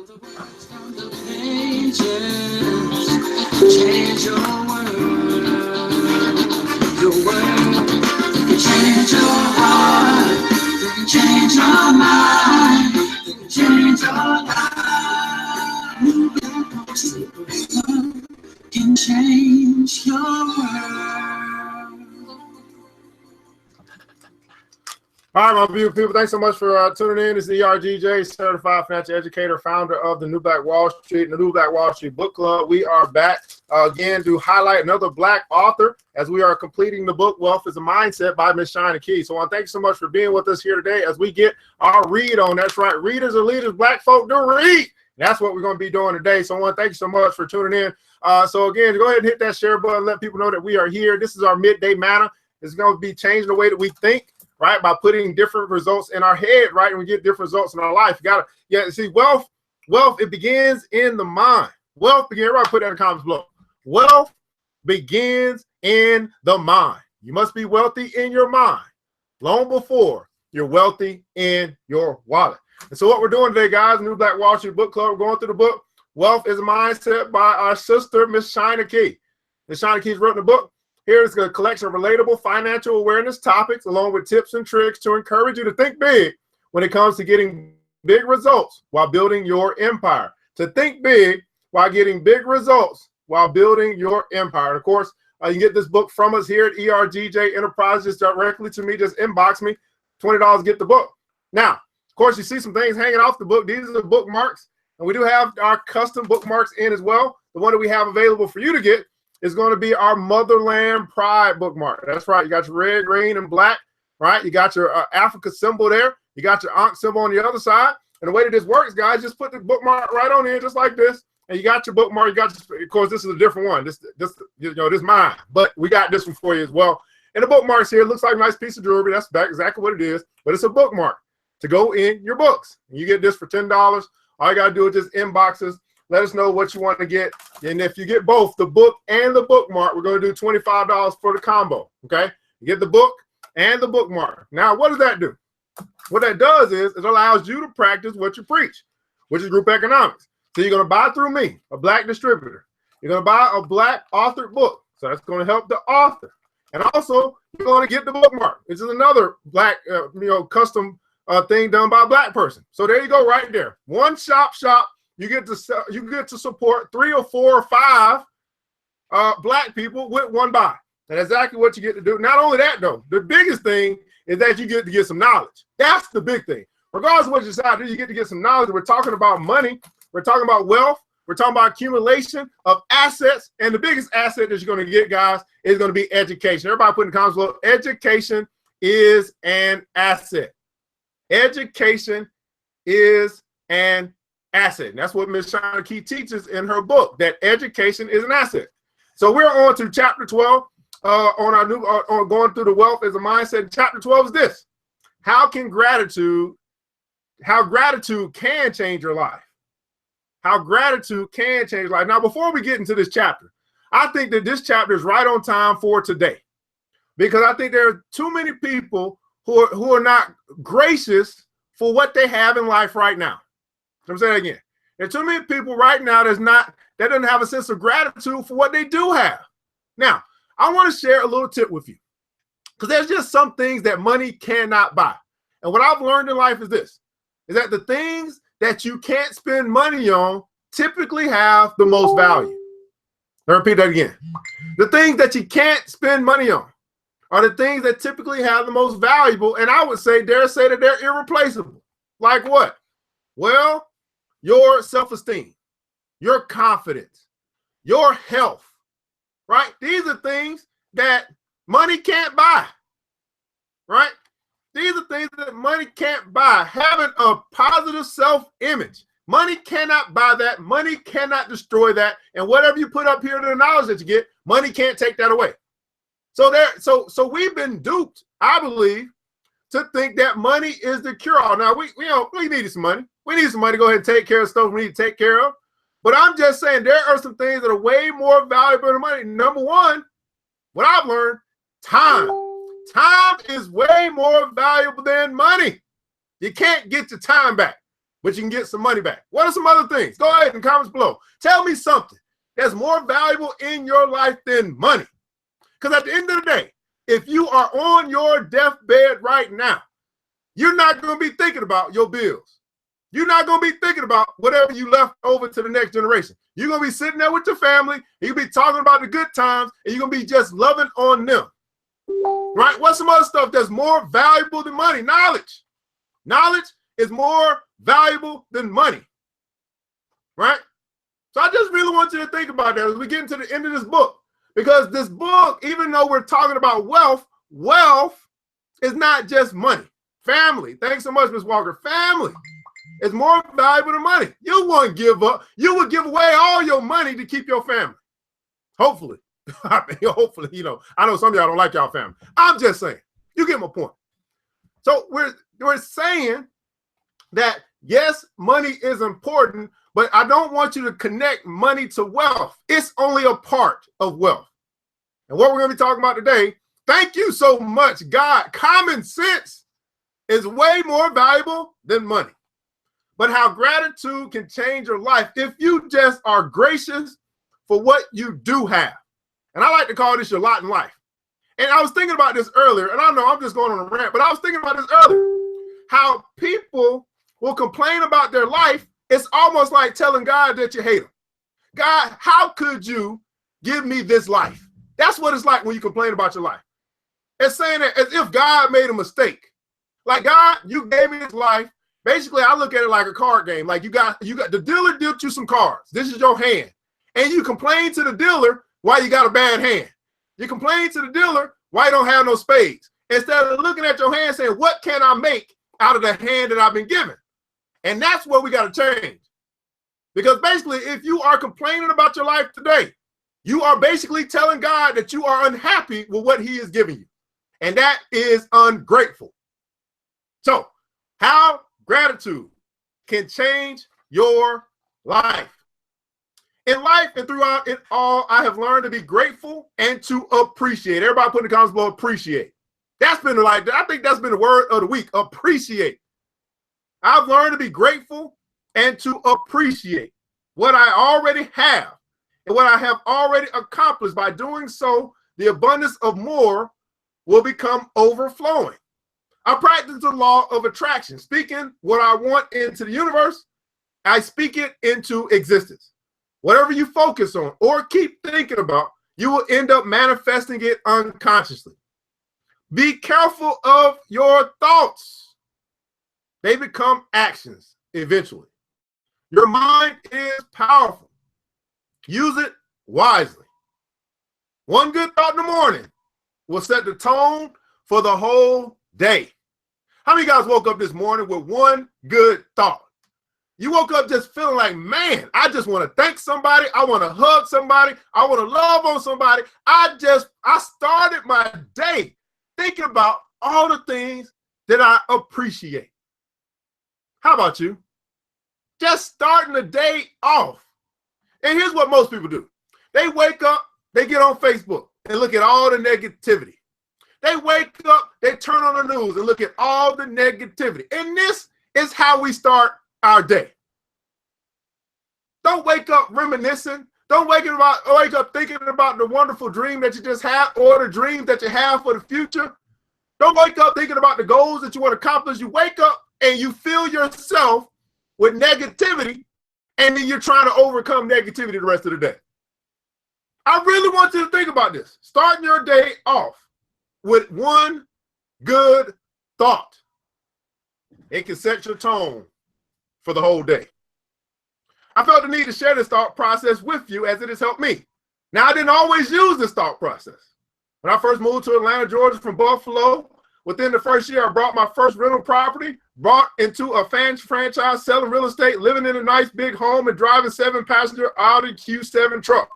Change your world. Your world. You can change your heart. You can change your mind. You can change your life. You can change your world. All right, my beautiful people, thanks so much for tuning in. This is ERGJ, Certified Financial Educator, founder of the New Black Wall Street and the New Black Wall Street Book Club. We are back again to highlight another Black author as we are completing the book, Wealth is a Mindset by Miss Shynna. So I want to thank you so much for being with us here today as we get our read on. That's right, readers are leaders, Black folk do read. That's what we're going to be doing today. So I want to thank you so much for tuning in. So again, go ahead and hit that share button, let people know that we are here. This is our midday manna. It's going to be changing the way that we think, right? By putting different results in our head, right? And we get different results in our life. You gotta, see, wealth, it begins in the mind. Wealth begins, everybody put that in the comments below. Wealth begins in the mind. You must be wealthy in your mind long before you're wealthy in your wallet. And so what we're doing today, guys, New Black Wall Street Book Club, we're going through the book, Wealth is a Mindset by our sister, Miss Shynna. Miss Shynna's written the book. Here is a collection of relatable financial awareness topics, along with tips and tricks to encourage you to think big when it comes to getting big results while building your empire. To think big while getting big results while building your empire. And of course, you can get this book from us here at ERGJ Enterprises directly to me. Just inbox me, $20, get the book. Now, of course, you see some things hanging off the book. These are the bookmarks, and we do have our custom bookmarks in as well. The one that we have available for you to get is going to be our Motherland Pride bookmark. That's right. You got your red, green, and black, right? You got your Africa symbol there. You got your Ankh symbol on the other side. And the way that this works, guys, just put the bookmark right on in, just like this. And you got your bookmark. You got, of course, this is a different one. This is mine. But we got this one for you as well. And the bookmarks here looks like a nice piece of jewelry. That's exactly what it is. But it's a bookmark to go in your books. And you get this for $10. All you got to do is just inbox us. Let us know what you want to get. And if you get both the book and the bookmark, we're going to do $25 for the combo. Okay? You get the book and the bookmark. Now, what does that do? What that does is it allows you to practice what you preach, which is group economics. So you're going to buy through me, a Black distributor. You're going to buy a Black authored book. So that's going to help the author. And also, you're going to get the bookmark, which is another Black, custom thing done by a Black person. So there you go, right there. One shop. You get to support 3 or 4 or 5 Black people with one buy. That's exactly what you get to do. Not only that, though, the biggest thing is that you get to get some knowledge. That's the big thing. Regardless of what you decide to do, you get to get some knowledge. We're talking about money. We're talking about wealth. We're talking about accumulation of assets. And the biggest asset that you're going to get, guys, is going to be education. Everybody put in the comments below, education is an asset. Education is an asset. And that's what Ms. Shynna teaches in her book, that education is an asset. So we're on to chapter 12 on our new on going through the Wealth is a Mindset. Chapter 12 is this: how gratitude can change your life. How gratitude can change your life. Now, before we get into this chapter, I think that this chapter is right on time for today, because I think there are too many people who are not gracious for what they have in life right now. I'm saying it again. There are too many people right now that doesn't have a sense of gratitude for what they do have. Now, I want to share a little tip with you, because there's just some things that money cannot buy. And what I've learned in life is this, is that the things that you can't spend money on typically have the most value. I'll repeat that again. The things that you can't spend money on are the things that typically have the most valuable, and I would dare say that they're irreplaceable. Like what? Well, your self-esteem, your confidence, your health, right? These are things that money can't buy, right? These are things that money can't buy. Having a positive self-image, money cannot buy that. Money cannot destroy that. And whatever you put up here to the knowledge that you get, money can't take that away. So we've been duped, I believe, to think that money is the cure-all. Now, we needed some money. We need some money to go ahead and take care of stuff we need to take care of. But I'm just saying there are some things that are way more valuable than money. Number one, what I've learned, time. Time is way more valuable than money. You can't get your time back. but you can get some money back. What are some other things? Go ahead in the comments below. Tell me something that's more valuable in your life than money. Because at the end of the day, if you are on your deathbed right now, you're not going to be thinking about your bills. You're not going to be thinking about whatever you left over to the next generation. You're going to be sitting there with your family. You'll be talking about the good times, and you're going to be just loving on them. Right? What's some other stuff that's more valuable than money? Knowledge. Knowledge is more valuable than money. Right? So I just really want you to think about that as we get into the end of this book. Because this book, even though we're talking about wealth, wealth is not just money. Family. Thanks so much, Ms. Walker. Family is more valuable than money. You won't give up. You would give away all your money to keep your family. Hopefully. I mean, hopefully, you know, I know some of y'all don't like y'all family. I'm just saying. You get my point. So we're saying that, yes, money is important, but I don't want you to connect money to wealth. It's only a part of wealth. And what we're going to be talking about today, thank you so much, God. Common sense is way more valuable than money. But how gratitude can change your life if you just are gracious for what you do have. And I like to call this your lot in life. And I was thinking about this earlier, and I know I'm just going on a rant, but I was thinking about this earlier. How people will complain about their life. It's almost like telling God that you hate him. God, how could you give me this life? That's what it's like when you complain about your life. It's saying that as if God made a mistake. Like, God, you gave me this life. Basically, I look at it like a card game. Like you got the dealer dealt you some cards. This is your hand. And you complain to the dealer why you got a bad hand. You complain to the dealer why you don't have no spades. Instead of looking at your hand saying, what can I make out of the hand that I've been given? And that's what we got to change. Because basically, if you are complaining about your life today, you are basically telling God that you are unhappy with what he is giving you. And that is ungrateful. So how gratitude can change your life. In life and throughout it all, I have learned to be grateful and to appreciate. Everybody put in the comments below, appreciate. That's been like, I think that's been the word of the week, appreciate. I've learned to be grateful and to appreciate what I already have and what I have already accomplished. By doing so, the abundance of more will become overflowing. I practice the law of attraction. Speaking what I want into the universe, I speak it into existence. Whatever you focus on or keep thinking about, you will end up manifesting it unconsciously. Be careful of your thoughts. They become actions eventually. Your mind is powerful. Use it wisely. One good thought in the morning will set the tone for the whole day. How many of you guys woke up this morning with one good thought? You woke up just feeling like, man, I just want to thank somebody. I want to hug somebody. I want to love on somebody. I started my day thinking about all the things that I appreciate. How about you? Just starting the day off. And here's what most people do. They wake up, they get on Facebook and look at all the negativity. They wake up, they turn on the news and look at all the negativity. And this is how we start our day. Don't wake up reminiscing. Don't wake up thinking about the wonderful dream that you just had or the dreams that you have for the future. Don't wake up thinking about the goals that you want to accomplish. You wake up and you fill yourself with negativity, and then you're trying to overcome negativity the rest of the day. I really want you to think about this. Starting your day off with one good thought. It can set your tone for the whole day. I felt the need to share this thought process with you as it has helped me. Now, I didn't always use this thought process. When I first moved to Atlanta, Georgia from Buffalo, within the first year, I bought my first rental property, brought into a franchise, selling real estate, living in a nice big home, and driving 7-passenger Audi Q7 truck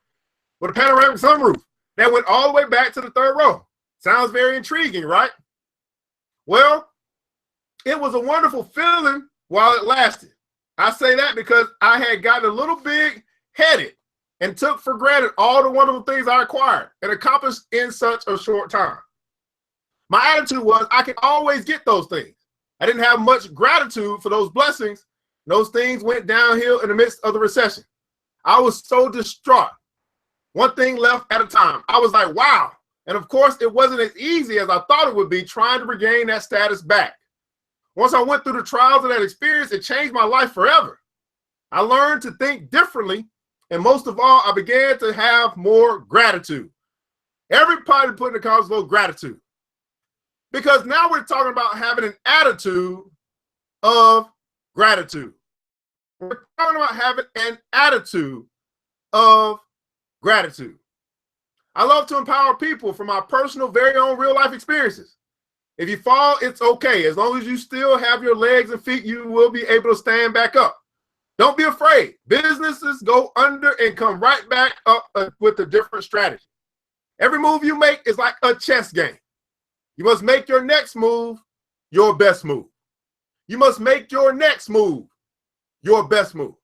with a panoramic sunroof that went all the way back to the third row. Sounds very intriguing, right? Well, it was a wonderful feeling while it lasted. I say that because I had gotten a little big-headed and took for granted all the wonderful things I acquired and accomplished in such a short time. My attitude was I could always get those things. I didn't have much gratitude for those blessings Those things went downhill in the midst of the recession. I was so distraught. One thing left at a time. I was like, wow. And of course, it wasn't as easy as I thought it would be trying to regain that status back. Once I went through the trials of that experience, it changed my life forever. I learned to think differently. And most of all, I began to have more gratitude. Everybody put in the comments below gratitude. Because now we're talking about having an attitude of gratitude. We're talking about having an attitude of gratitude. I love to empower people from my personal, very own real life experiences. If you fall, it's okay. As long as you still have your legs and feet, you will be able to stand back up. Don't be afraid. Businesses go under and come right back up with a different strategy. Every move you make is like a chess game. You must make your next move your best move. You must make your next move your best move.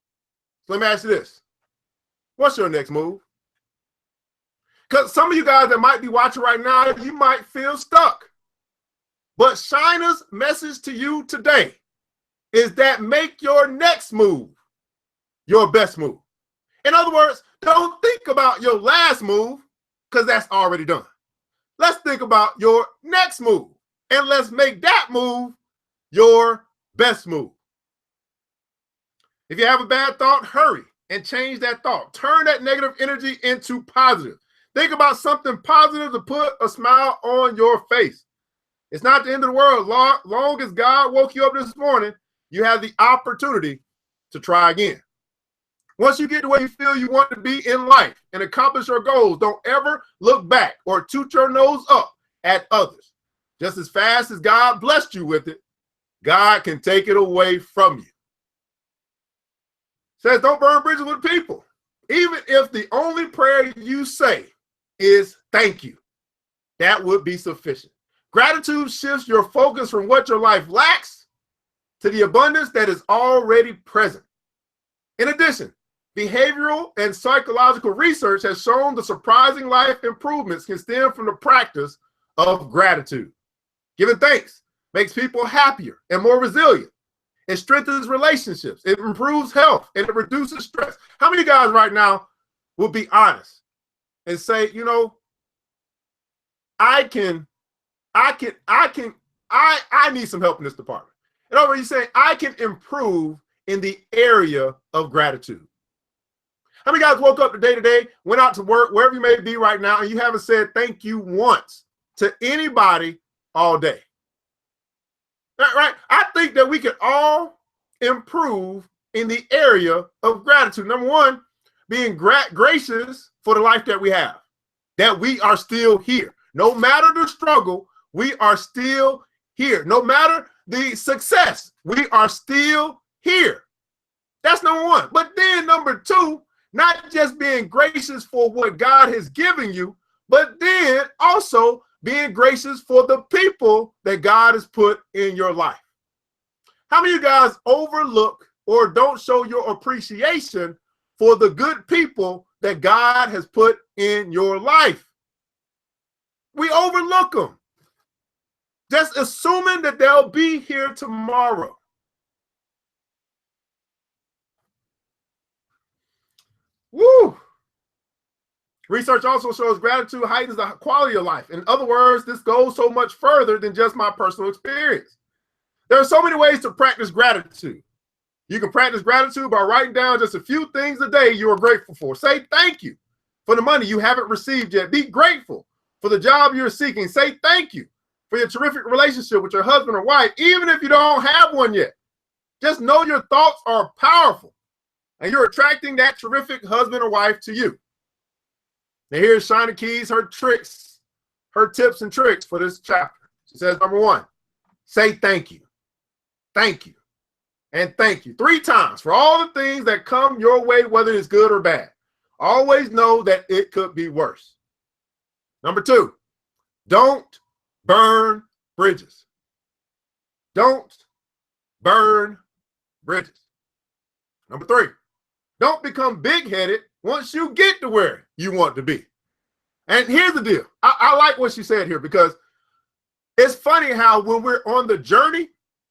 So let me ask you this. What's your next move? Because some of you guys that might be watching right now, you might feel stuck. But Shynna's message to you today is that make your next move your best move. In other words, don't think about your last move because that's already done. Let's think about your next move and let's make that move your best move. If you have a bad thought, hurry and change that thought. Turn that negative energy into positive. Think about something positive to put a smile on your face. It's not the end of the world. Long as God woke you up this morning, you have the opportunity to try again. Once you get to where you feel you want to be in life and accomplish your goals, don't ever look back or toot your nose up at others. Just as fast as God blessed you with it, God can take it away from you. Says don't burn bridges with people. Even if the only prayer you say is thank you, that would be sufficient. Gratitude shifts your focus from what your life lacks to the abundance that is already present. In addition, behavioral and psychological research has shown the surprising life improvements can stem from the practice of gratitude. Giving thanks makes people happier and more resilient. It strengthens relationships. It improves health and it reduces stress. How many guys right now will be honest and say, you know, I need some help in this department. In other words, you're saying I can improve in the area of gratitude. How many guys woke up today, went out to work, wherever you may be right now, and you haven't said thank you once to anybody all day? Right? I think that we can all improve in the area of gratitude. Number one, being gracious for the life that we have, that we are still here. No matter the struggle, we are still here. No matter the success, we are still here. That's number one. But then number two, not just being gracious for what God has given you, but then also being gracious for the people that God has put in your life. How many of you guys overlook or don't show your appreciation for the good people that God has put in your life? We overlook them, just assuming that they'll be here tomorrow. Woo! Research also shows gratitude heightens the quality of life. In other words, this goes so much further than just my personal experience. There are so many ways to practice gratitude. You can practice gratitude by writing down just a few things a day you are grateful for. Say thank you for the money you haven't received yet. Be grateful for the job you're seeking. Say thank you for your terrific relationship with your husband or wife, even if you don't have one yet. Just know your thoughts are powerful and you're attracting that terrific husband or wife to you. Now here's Shynna Keys, her tricks, her tips and tricks for this chapter. She says, number one, say thank you, and thank you 3 times for all the things that come your way, whether it's good or bad. Always know that it could be worse. Number 2, don't burn bridges. Don't burn bridges. Number 3, don't become big-headed once you get to where you want to be. And here's the deal. I like what she said here because it's funny how when we're on the journey,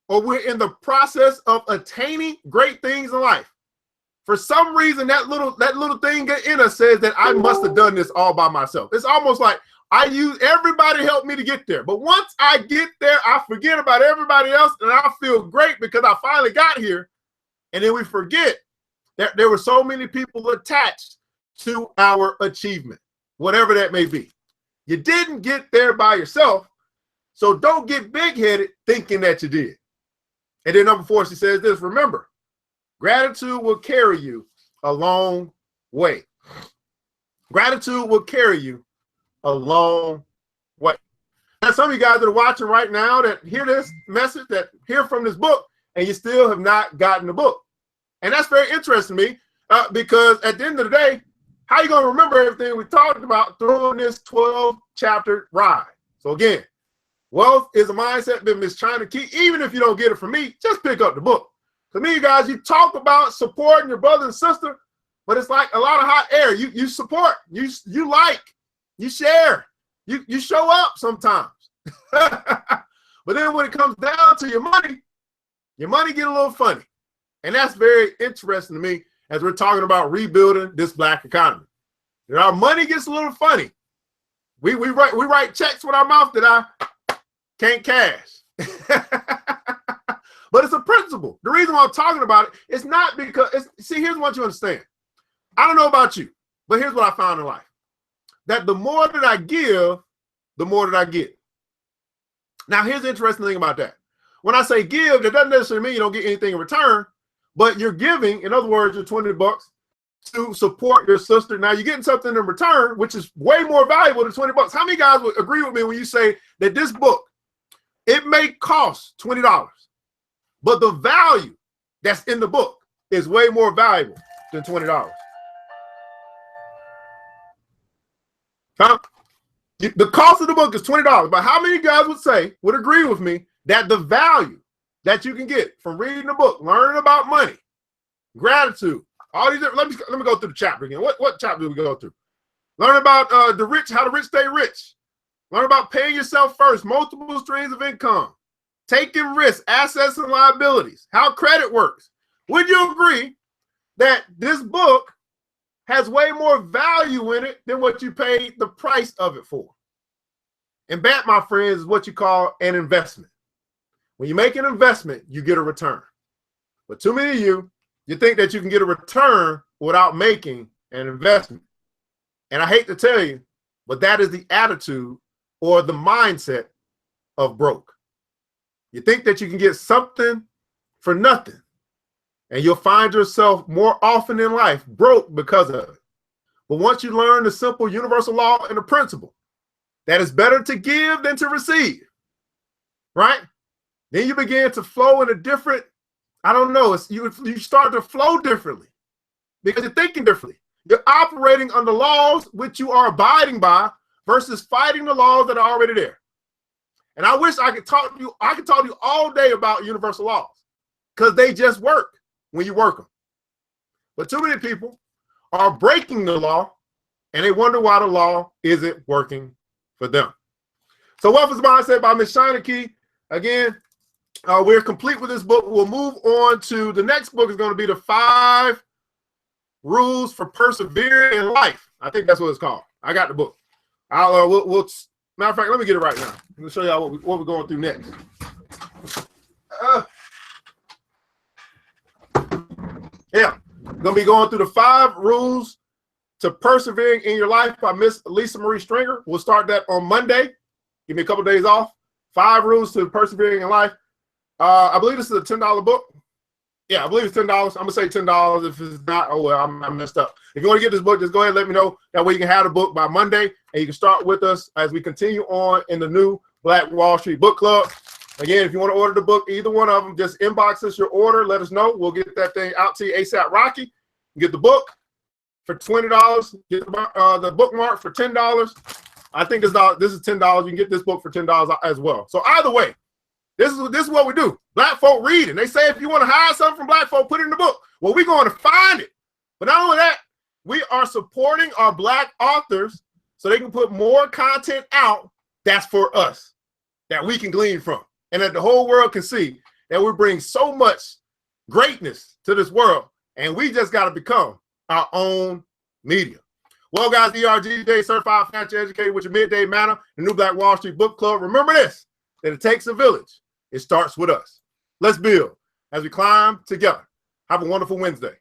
or we're in the process of attaining great things in life, for some reason that little thing in us says that I must have done this all by myself. It's almost like I use everybody help me to get there. But once I get there, I forget about everybody else and I feel great because I finally got here. And then we forget that there were so many people attached to our achievement, whatever that may be. You didn't get there by yourself, so don't get big-headed thinking that you did. And then number 4, she says this: remember, gratitude will carry you a long way. Gratitude will carry you a long way. Now, some of you guys that are watching right now that hear this message, that hear from this book, and you still have not gotten the book. And that's very interesting to me because at the end of the day, how are you going to remember everything we talked about through this 12-chapter ride? So again, wealth is a mindset by Miss Shynna Key. Even if you don't get it from me, just pick up the book. To me, you guys, you talk about supporting your brother and sister, but it's like a lot of hot air. You support, you like, you share, you show up sometimes. But then when it comes down to your money get a little funny. And that's very interesting to me as we're talking about rebuilding this Black economy. And our money gets a little funny. We write checks with our mouth that I can't cash. But it's a principle. The reason why I'm talking about it is not because, see, here's what you understand. I don't know about you, but here's what I found in life. That the more that I give, the more that I get. Now, here's the interesting thing about that. When I say give, that doesn't necessarily mean you don't get anything in return, but you're giving, in other words, your $20 to support your sister. Now, you're getting something in return, which is way more valuable than $20. How many guys would agree with me when you say that this book, it may cost $20, but the value that's in the book is way more valuable than $20? Huh? The cost of the book is $20, but how many guys would agree with me that the value that you can get from reading the book, learning about money, gratitude, all these, let me go through the chapter again. What chapter did we go through? Learn about how the rich stay rich. Learn about paying yourself first, multiple streams of income, taking risks, assets and liabilities, how credit works. Would you agree that this book has way more value in it than what you paid the price of it for? And that, my friends, is what you call an investment. When you make an investment, you get a return. But too many of you think that you can get a return without making an investment. And I hate to tell you, but that is the attitude or the mindset of broke. You think that you can get something for nothing, and you'll find yourself more often in life broke because of it. But once you learn the simple universal law and the principle that it's better to give than to receive, right? Then you begin to flow in a different, I don't know, you start to flow differently because you're thinking differently. You're operating under laws which you are abiding by versus fighting the laws that are already there. And I wish I could talk to you. I could talk to you all day about universal laws because they just work when you work them. But too many people are breaking the law and they wonder why the law isn't working for them. So Wealth is Mindset by Miss Shynna Key. Again, we're complete with this book. We'll move on to the next book. Is going to be the 5 Rules for Persevering in Life. I think that's what it's called. I got the book. We'll matter of fact, let me get it right now. I'm going to show y'all what we're going through next. Yeah, I'm going to be going through the 5 Rules to Persevering in Your Life by Miss Lisa Marie Stringer. We'll start that on Monday. Give me a couple of days off. 5 Rules to Persevering in Life. I believe this is a $10 book. Yeah, I believe it's $10. I'm going to say $10. If it's not, oh, well, I messed up. If you want to get this book, just go ahead and let me know. That way you can have the book by Monday, and you can start with us as we continue on in the new Black Wall Street Book Club. Again, if you want to order the book, either one of them, just inbox us your order. Let us know. We'll get that thing out to you ASAP Rocky. Get the book for $20. Get the bookmark for $10. I think this is $10. You can get this book for $10 as well. So either way, this is what we do. Black folk read, and they say if you want to hide something from black folk, put it in the book. Well, we're going to find it. But not only that, we are supporting our Black authors so they can put more content out that's for us, that we can glean from, and that the whole world can see that we bring so much greatness to this world, and we just got to become our own media. Well, guys, ERGJ, Certified Financial Educator with your midday manner, the New Black Wall Street Book Club. Remember this, that it takes a village. It starts with us. Let's build as we climb together. Have a wonderful Wednesday.